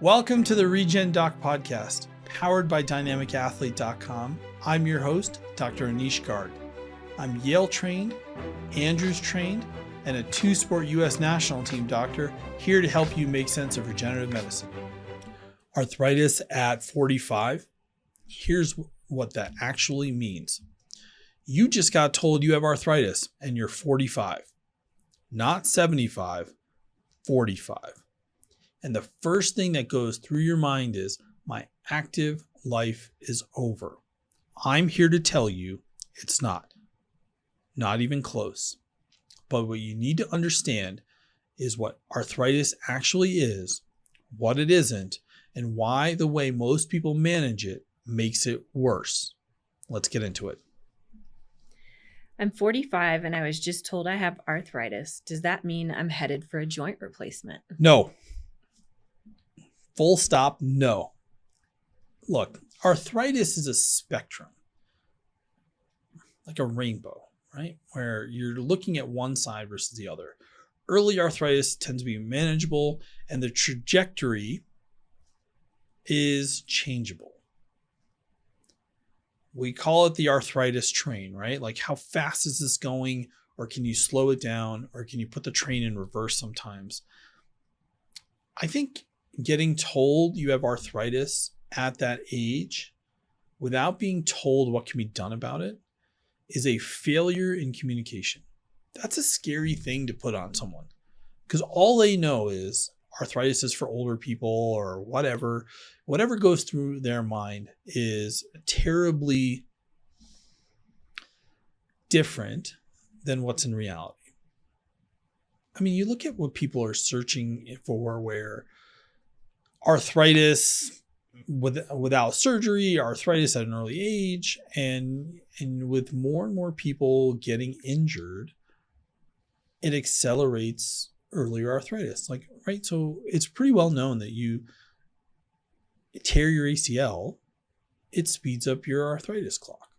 Welcome to the Regen Doc podcast, powered by dynamicathlete.com. I'm your host, Dr. Aneesh Garg. I'm Yale trained, Andrews trained, and a two-sport U.S. national team doctor here to help you make sense of regenerative medicine. Arthritis at 45. Here's what that actually means. You just got told you have arthritis and you're 45, not 75, 45. And the first thing that goes through your mind is, my active life is over. I'm here to tell you it's not even close. But what you need to understand is what arthritis actually is, what it isn't, and why the way most people manage it makes it worse. Let's get into it. I'm 45 and I was just told I have arthritis. Does that mean I'm headed for a joint replacement? No. Full stop, no. Look, arthritis is a spectrum, like a rainbow, right? Where you're looking at one side versus the other. Early arthritis tends to be manageable, and the trajectory is changeable. We call it the arthritis train, right? Like, how fast is this going? Or can you slow it down? Or can you put the train in reverse sometimes? I think getting told you have arthritis at that age without being told what can be done about it is a failure in communication. That's a scary thing to put on someone, because all they know is arthritis is for older people or whatever goes through their mind is terribly different than what's in reality. I mean, you look at what people are searching for, where arthritis without surgery, arthritis at an early age, and with more and more people getting injured, it accelerates earlier arthritis. Like, right? So it's pretty well known that you tear your ACL, it speeds up your arthritis clock.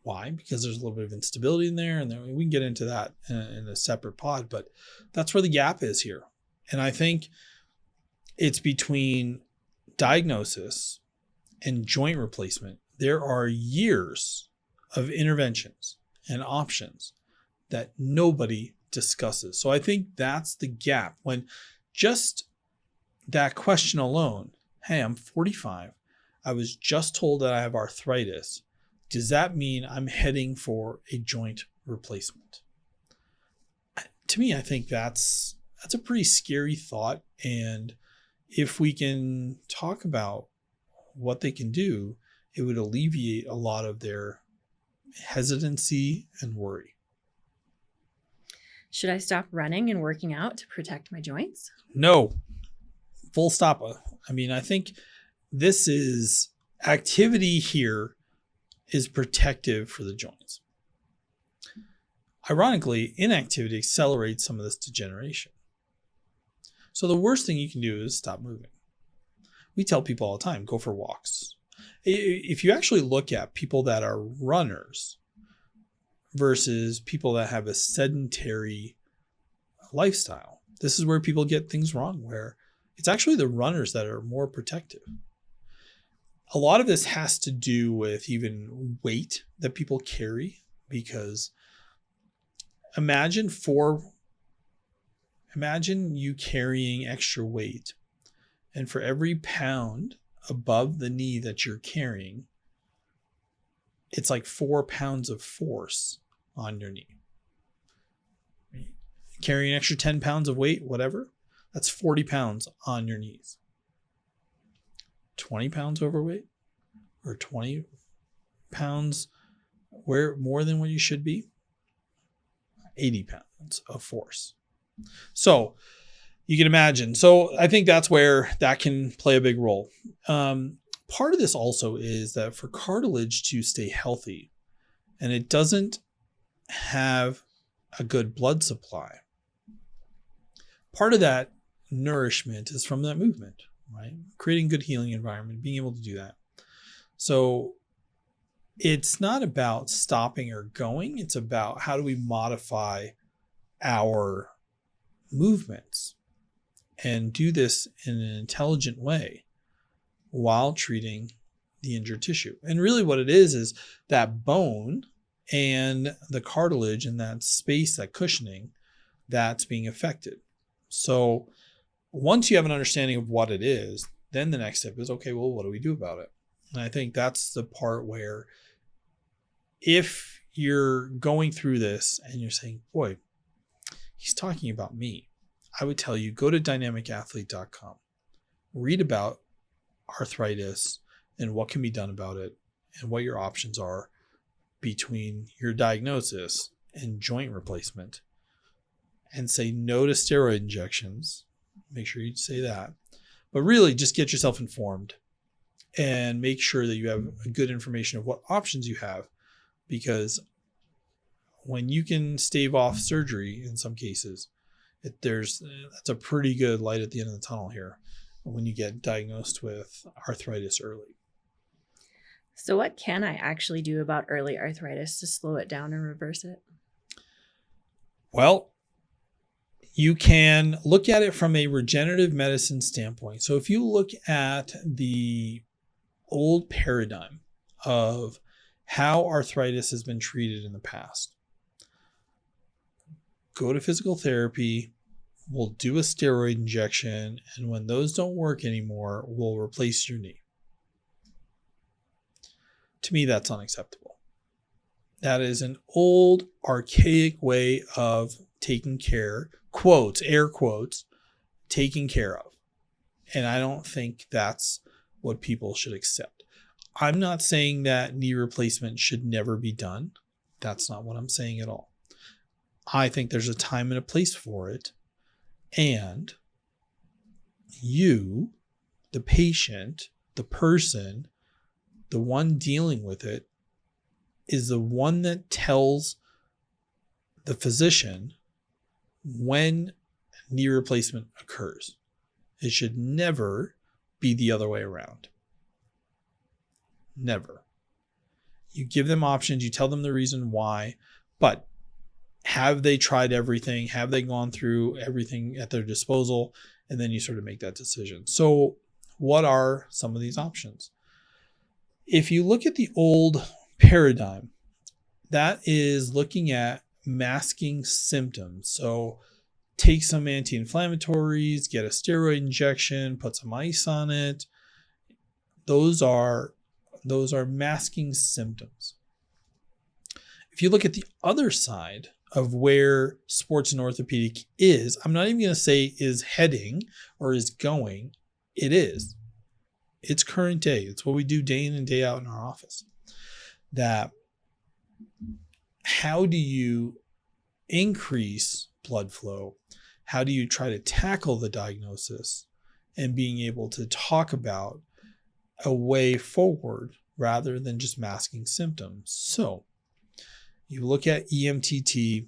Why? Because there's a little bit of instability in there, and then we can get into that in a separate pod, but that's where the gap is here. And I think it's between diagnosis and joint replacement. There are years of interventions and options that nobody discusses. So I think that's the gap. When just that question alone, hey, I'm 45. I was just told that I have arthritis. Does that mean I'm heading for a joint replacement? To me, I think that's a pretty scary thought. And if we can talk about what they can do, it would alleviate a lot of their hesitancy and worry. Should I stop running and working out to protect my joints? No. Full stop. I mean, I think this is activity here is protective for the joints. Ironically, inactivity accelerates some of this degeneration. So the worst thing you can do is stop moving. We tell people all the time, go for walks. If you actually look at people that are runners versus people that have a sedentary lifestyle, this is where people get things wrong, where it's actually the runners that are more protective. A lot of this has to do with even weight that people carry, because imagine you carrying extra weight, and for every pound above the knee that you're carrying, it's like 4 pounds of force on your knee. Carrying an extra 10 pounds of weight, whatever, that's 40 pounds on your knees. 20 pounds overweight or 20 pounds where more than what you should be, 80 pounds of force. So you can imagine. So I think that's where that can play a big role. Part of this also is that for cartilage to stay healthy, and it doesn't have a good blood supply, part of that nourishment is from that movement, right? Creating good healing environment, being able to do that. So it's not about stopping or going. It's about how do we modify our movements. and do this in an intelligent way while treating the injured tissue. And really what it is that bone and the cartilage and that space, that cushioning, that's being affected. So once you have an understanding of what it is, then the next step is, okay, well, what do we do about it? And I think that's the part where if you're going through this and you're saying, boy, he's talking about me, I would tell you, go to dynamicathlete.com, read about arthritis and what can be done about it and what your options are between your diagnosis and joint replacement, and say no to steroid injections. Make sure you say that. But really just get yourself informed and make sure that you have good information of what options you have, because when you can stave off surgery in some cases, that's a pretty good light at the end of the tunnel here when you get diagnosed with arthritis early. So what can I actually do about early arthritis to slow it down and reverse it? Well, you can look at it from a regenerative medicine standpoint. So if you look at the old paradigm of how arthritis has been treated in the past, go to physical therapy, we'll do a steroid injection, and when those don't work anymore, we'll replace your knee. To me, that's unacceptable. That is an old, archaic way of taking care, quotes, air quotes, taking care of. And I don't think that's what people should accept. I'm not saying that knee replacement should never be done. That's not what I'm saying at all. I think there's a time and a place for it. And you, the patient, the person, the one dealing with it, is the one that tells the physician when knee replacement occurs. It should never be the other way around. Never. You give them options, you tell them the reason why, but have they tried everything? Have they gone through everything at their disposal? And then you sort of make that decision. So what are some of these options? If you look at the old paradigm, that is looking at masking symptoms. So take some anti-inflammatories, get a steroid injection, put some ice on it. Those are masking symptoms. If you look at the other side of where sports and orthopedic is, I'm not even going to say is heading or is going. It is. It's current day. It's what we do day in and day out in our office. That how do you increase blood flow? How do you try to tackle the diagnosis and being able to talk about a way forward rather than just masking symptoms? So you look at EMTT,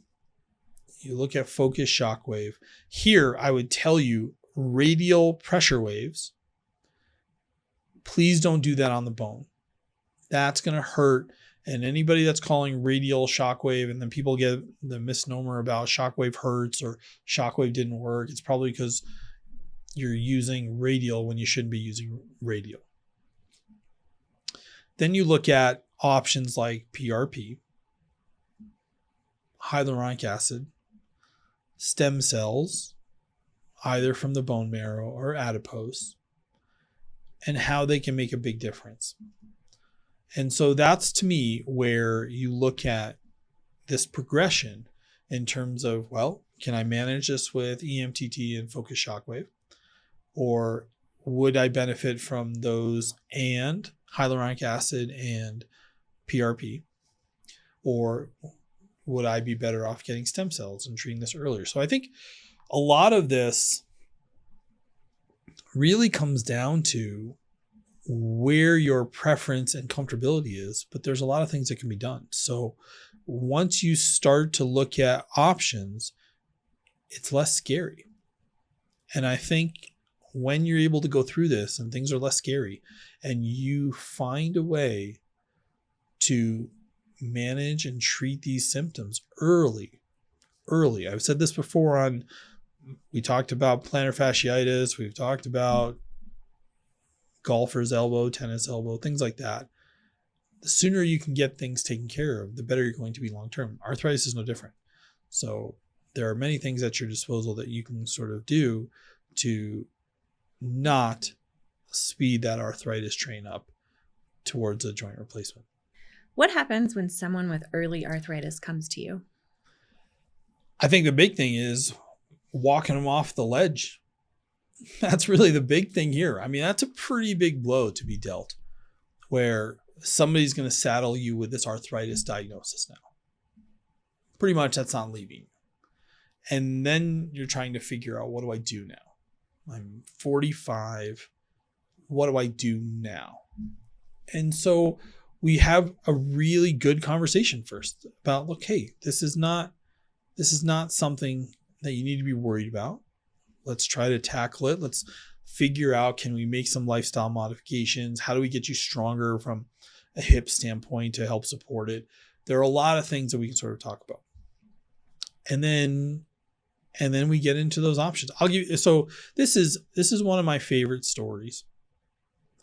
you look at focused shockwave. Here, I would tell you radial pressure waves. Please don't do that on the bone. That's going to hurt. And anybody that's calling radial shockwave, and then people get the misnomer about shockwave hurts or shockwave didn't work, it's probably because you're using radial when you shouldn't be using radial. Then you look at options like PRP, hyaluronic acid, stem cells, either from the bone marrow or adipose, and how they can make a big difference. And so that's, to me, where you look at this progression in terms of, well, can I manage this with EMTT and focused shockwave? Or would I benefit from those and hyaluronic acid and PRP? Or would I be better off getting stem cells and treating this earlier? So I think a lot of this really comes down to where your preference and comfortability is, but there's a lot of things that can be done. So once you start to look at options, it's less scary. And I think when you're able to go through this and things are less scary and you find a way to manage and treat these symptoms early. I've said this before on We talked about plantar fasciitis. We've talked about golfer's elbow, tennis elbow, things like that. The sooner you can get things taken care of, the better you're going to be long-term. Arthritis is no different. So there are many things at your disposal that you can sort of do to not speed that arthritis train up towards a joint replacement. What happens when someone with early arthritis comes to you? I think the big thing is walking them off the ledge. That's really the big thing here. I mean, that's a pretty big blow to be dealt, where somebody's going to saddle you with this arthritis diagnosis now. Pretty much that's not leaving. And then you're trying to figure out, what do I do now? I'm 45. What do I do now? And so we have a really good conversation first about, look, hey, this is not something that you need to be worried about. Let's try to tackle it. Let's figure out, can we make some lifestyle modifications? How do we get you stronger from a hip standpoint to help support it? There are a lot of things that we can sort of talk about. And then we get into those options. So this is one of my favorite stories.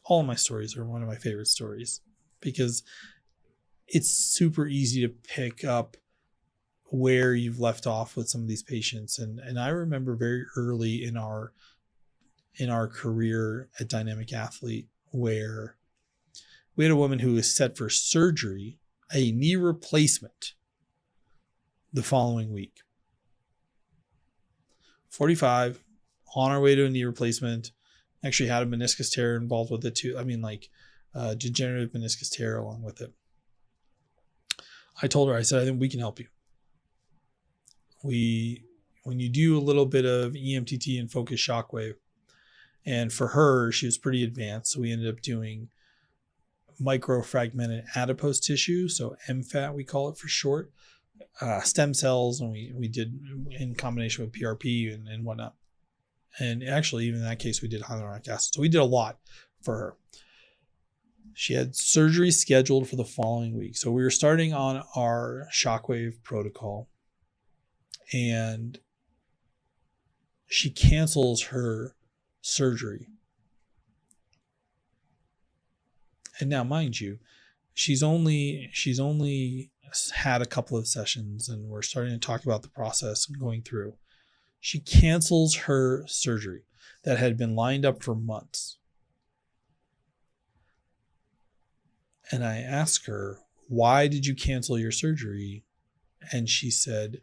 All of my stories are one of my favorite stories because it's super easy to pick up where you've left off with some of these patients. And I remember very early in our career at Dynamic Athlete, where we had a woman who was set for surgery, a knee replacement, the following week. 45, on our way to a knee replacement, actually had a meniscus tear involved with it too. I mean, like degenerative meniscus tear along with it. I told her, I said, I think we can help you. When you do a little bit of EMTT and focused Shockwave, and for her, she was pretty advanced, so we ended up doing microfragmented adipose tissue, so MFAT we call it for short, stem cells, and we did in combination with PRP and whatnot. And actually, even in that case, we did hyaluronic acid. So we did a lot for her. She had surgery scheduled for the following week. So we were starting on our Shockwave protocol, and she cancels her surgery. And now, mind you, she's only had a couple of sessions, and we're starting to talk about the process and going through. She cancels her surgery that had been lined up for months. And I asked her, why did you cancel your surgery? And she said,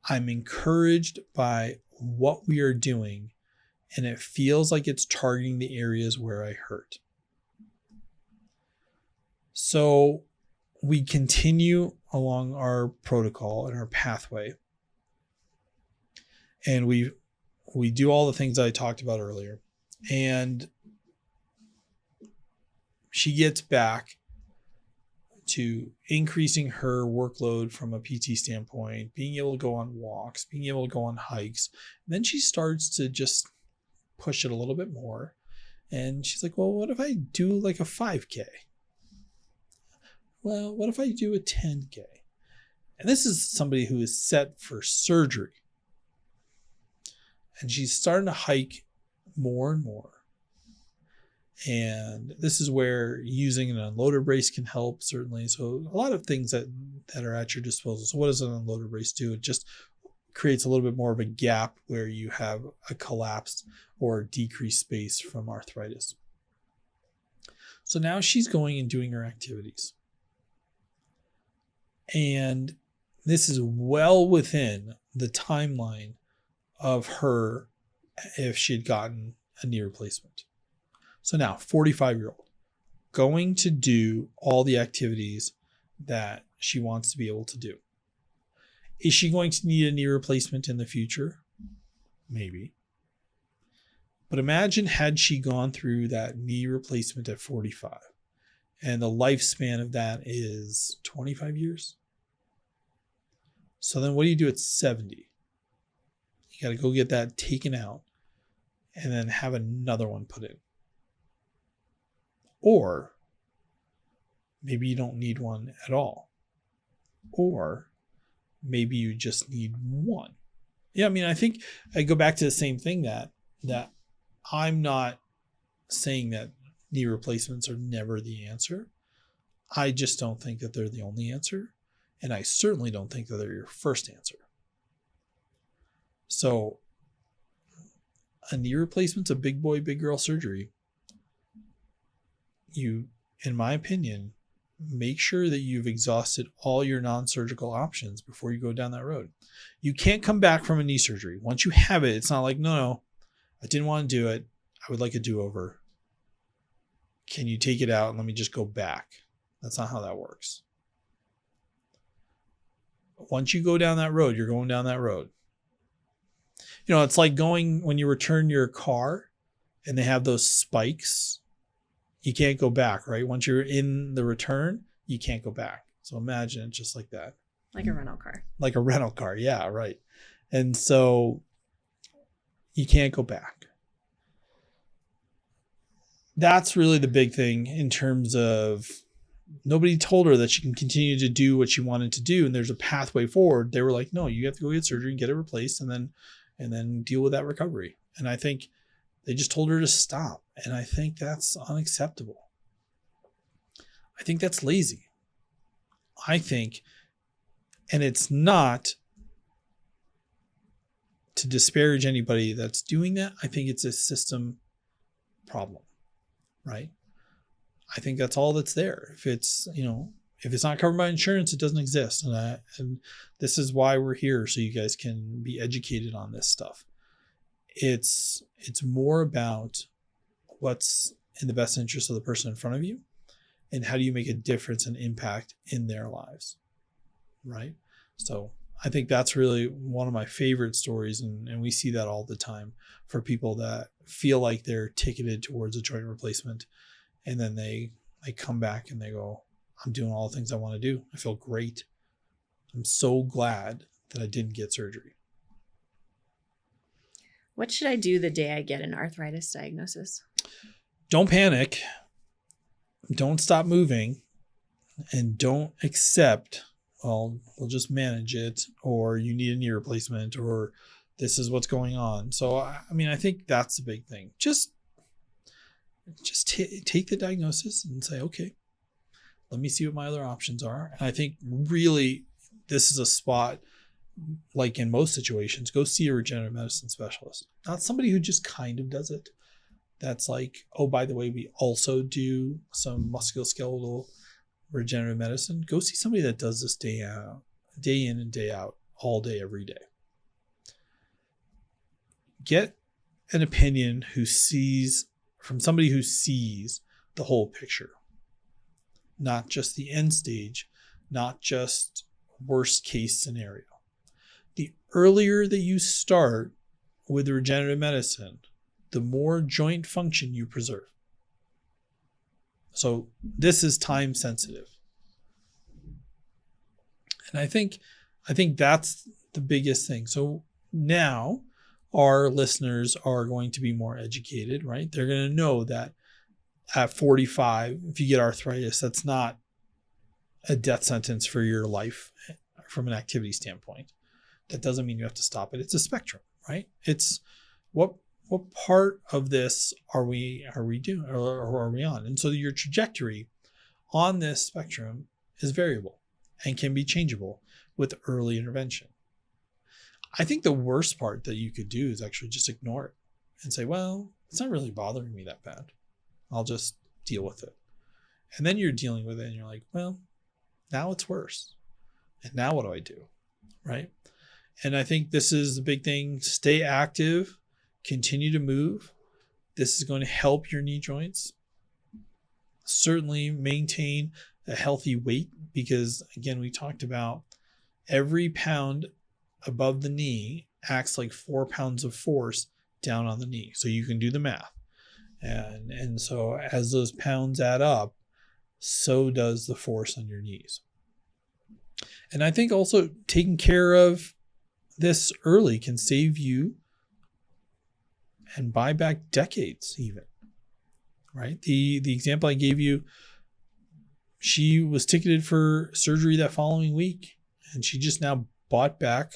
I'm encouraged by what we are doing, and it feels like it's targeting the areas where I hurt. So we continue along our protocol and our pathway. And we do all the things that I talked about earlier. And she gets back to increasing her workload from a PT standpoint, being able to go on walks, being able to go on hikes. And then she starts to just push it a little bit more. And she's like, well, what if I do like a 5K? Well, what if I do a 10K? And this is somebody who is set for surgery. And she's starting to hike more and more. And this is where using an unloader brace can help, certainly. So a lot of things that are at your disposal. So what does an unloader brace do? It just creates a little bit more of a gap where you have a collapsed or decreased space from arthritis. So now she's going and doing her activities. And this is well within the timeline of her if she had gotten a knee replacement. So now, 45-year-old, going to do all the activities that she wants to be able to do. Is she going to need a knee replacement in the future? Maybe. But imagine had she gone through that knee replacement at 45, and the lifespan of that is 25 years. So then what do you do at 70? You got to go get that taken out and then have another one put in. Or maybe you don't need one at all. Or maybe you just need one Yeah, I mean, I think I go back to the same thing that I'm not saying that knee replacements are never the answer. I just don't think that they're the only answer. And I certainly don't think that they're your first answer. So a knee replacement's a big boy, big girl surgery. You, in my opinion, make sure that you've exhausted all your non-surgical options before you go down that road. You can't come back from a knee surgery. Once you have it, it's not like, no, I didn't want to do it. I would like a do-over. Can you take it out and let me just go back? That's not how that works. Once you go down that road, you're going down that road. You know, it's like going when you return your car and they have those spikes. You can't go back, right? Once you're in the return, you can't go back. So imagine it's just like that. Like a rental car. Like a rental car. Yeah, right. And so you can't go back. That's really the big thing in terms of nobody told her that she can continue to do what she wanted to do. And there's a pathway forward. They were like, no, you have to go get surgery and get it replaced and then deal with that recovery. And I think they just told her to stop. And I think that's unacceptable. I think that's lazy. I think, and it's not to disparage anybody that's doing that. I think it's a system problem, right? I think that's all that's there. If it's, if it's not covered by insurance, it doesn't exist. And this is why we're here, so you guys can be educated on this stuff. It's more about what's in the best interest of the person in front of you and how do you make a difference and impact in their lives, right? So I think that's really one of my favorite stories, and we see that all the time for people that feel like they're ticketed towards a joint replacement, and then they come back and they go, I'm doing all the things I want to do. I feel great. I'm so glad that I didn't get surgery. What should I do the day I get an arthritis diagnosis? Don't panic. Don't stop moving. And don't accept, well, we'll just manage it, or you need a knee replacement, or this is what's going on. So, I mean, I think that's the big thing. Just take the diagnosis and say, okay, let me see what my other options are. And I think really this is a spot, like in most situations, go see a regenerative medicine specialist, not somebody who just kind of does it. That's like, oh, by the way, we also do some musculoskeletal regenerative medicine. Go see somebody that does this day in and day out, all day, every day. Get an opinion from somebody who sees the whole picture, not just the end stage, not just worst case scenario. The earlier that you start with regenerative medicine, the more joint function you preserve. So this is time sensitive. And I think that's the biggest thing. So now our listeners are going to be more educated, right? They're going to know that at 45, if you get arthritis, that's not a death sentence for your life from an activity standpoint. That doesn't mean you have to stop it. It's a spectrum, right? It's what part of this are we doing or are we on? And so your trajectory on this spectrum is variable and can be changeable with early intervention. I think the worst part that you could do is actually just ignore it and say, well, it's not really bothering me that bad. I'll just deal with it. And then you're dealing with it and you're like, well, now it's worse. And now what do I do? Right? And I think this is the big thing. Stay active, continue to move. This is going to help your knee joints. Certainly maintain a healthy weight, because again, we talked about every pound above the knee acts like 4 pounds of force down on the knee. So you can do the math. And so as those pounds add up, so does the force on your knees. And I think also taking care of this early can save you and buy back decades even, right? The example I gave you, she was ticketed for surgery that following week, and she just now bought back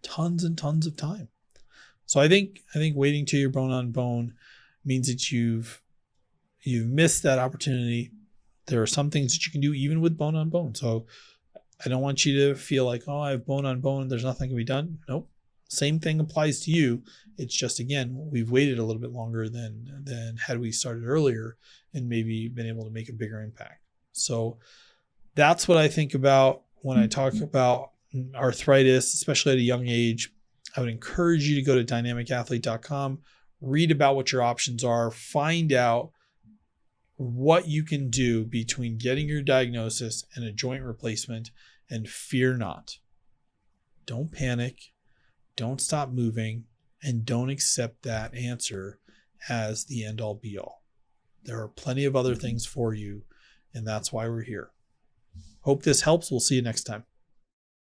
tons and tons of time. So I think waiting till you're bone on bone means that you've missed that opportunity. There are some things that you can do even with bone on bone. So I don't want you to feel like, oh, I have bone on bone, there's nothing can be done. Nope. Same thing applies to you. It's just, again, we've waited a little bit longer than had we started earlier and maybe been able to make a bigger impact. So that's what I think about when I talk about arthritis, especially at a young age. I would encourage you to go to dynamicathlete.com, read about what your options are, find out what you can do between getting your diagnosis and a joint replacement, and fear not. Don't panic, don't stop moving, and don't accept that answer as the end all be all. There are plenty of other things for you, and that's why we're here. Hope this helps. We'll see you next time.